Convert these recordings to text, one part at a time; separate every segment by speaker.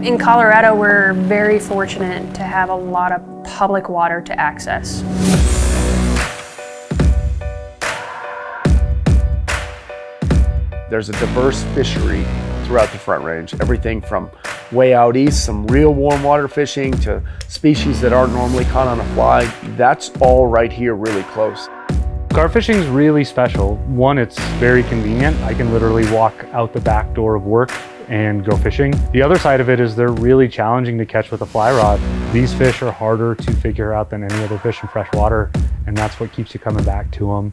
Speaker 1: In Colorado, we're very fortunate to have a lot of public water to access.
Speaker 2: There's a diverse fishery throughout the Front Range. Everything from way out east, some real warm water fishing, to species that aren't normally caught on a fly. That's all right here really close.
Speaker 3: Carp fishing is really special. One, it's very convenient. I can literally walk out the back door of work and go fishing. The other side of it is they're really challenging to catch with a fly rod. These fish are harder to figure out than any other fish in fresh water, and that's what keeps you coming back to them.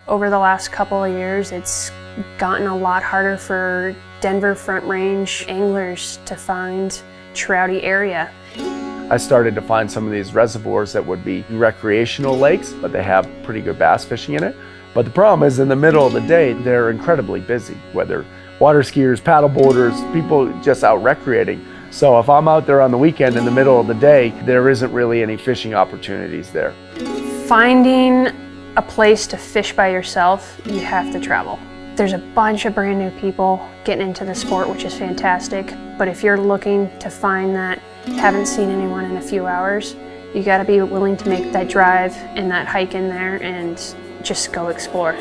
Speaker 1: Over the last couple of years, it's gotten a lot harder for Denver Front Range anglers to find trouty area.
Speaker 2: I started to find some of these reservoirs that would be recreational lakes, but they have pretty good bass fishing in it. But the problem is, in the middle of the day, they're incredibly busy, whether water skiers, paddle boarders, people just out recreating. So if I'm out there on the weekend in the middle of the day, there isn't really any fishing opportunities there.
Speaker 1: Finding a place to fish by yourself, you have to travel. There's a bunch of brand new people getting into the sport, which is fantastic. But if you're looking to find that, haven't seen anyone in a few hours, you gotta be willing to make that drive and that hike in there and just go explore.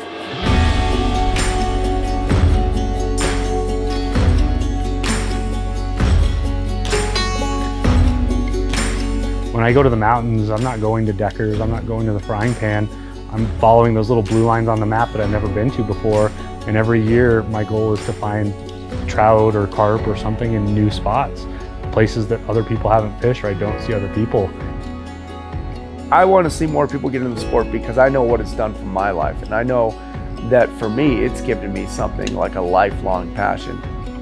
Speaker 3: When I go to the mountains, I'm not going to Deckers, I'm not going to the Frying Pan. I'm following those little blue lines on the map that I've never been to before. And every year, my goal is to find trout or carp or something in new spots, places that other people haven't fished or I don't see other people.
Speaker 2: I want to see more people get into the sport because I know what it's done for my life. And I know that for me, it's given me something like a lifelong passion.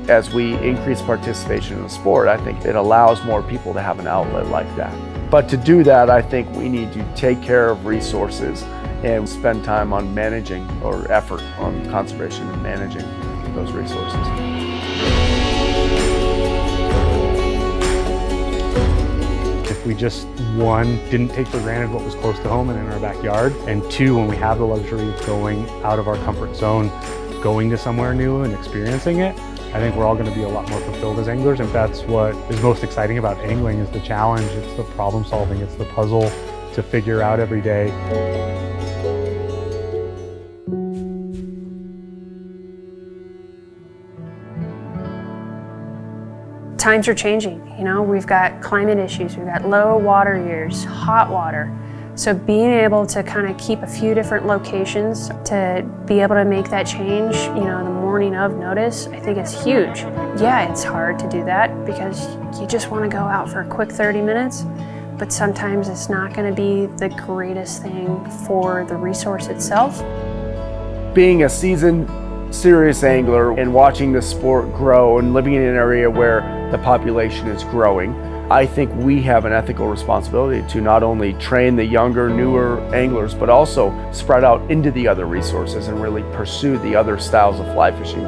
Speaker 2: As we increase participation in the sport, I think it allows more people to have an outlet like that. But to do that, I think we need to take care of resources and spend time on managing, or effort on conservation and managing those resources.
Speaker 3: If we just, one, didn't take for granted what was close to home and in our backyard, and two, when we have the luxury of going out of our comfort zone, going to somewhere new and experiencing it, I think we're all going to be a lot more fulfilled as anglers. And that's what is most exciting about angling, is the challenge, it's the problem solving, it's the puzzle to figure out every day.
Speaker 1: Times are changing, you know, we've got climate issues, we've got low water years, hot water. So being able to kind of keep a few different locations to be able to make that change, you know, the morning of notice, I think is huge. Yeah, it's hard to do that because you just want to go out for a quick 30 minutes, but sometimes it's not going to be the greatest thing for the resource itself.
Speaker 2: Being a seasoned, serious angler and watching the sport grow and living in an area where the population is growing, I think we have an ethical responsibility to not only train the younger, newer anglers, but also spread out into the other resources and really pursue the other styles of fly fishing.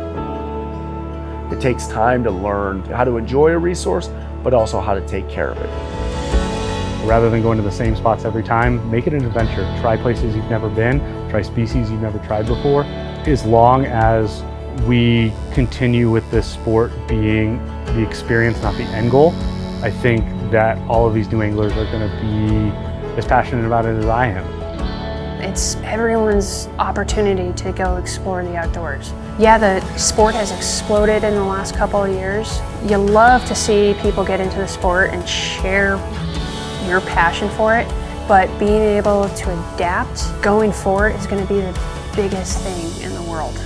Speaker 2: It takes time to learn how to enjoy a resource, but also how to take care of it.
Speaker 3: Rather than going to the same spots every time, make it an adventure. Try places you've never been, try species you've never tried before. As long as we continue with this sport being the experience, not the end goal, I think that all of these new anglers are going to be as passionate about it as I am.
Speaker 1: It's everyone's opportunity to go explore the outdoors. Yeah, the sport has exploded in the last couple of years. You love to see people get into the sport and share your passion for it, but being able to adapt going forward is going to be the biggest thing in the world.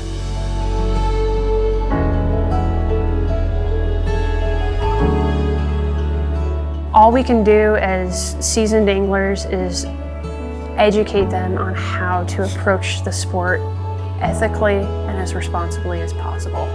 Speaker 1: All we can do as seasoned anglers is educate them on how to approach the sport ethically and as responsibly as possible.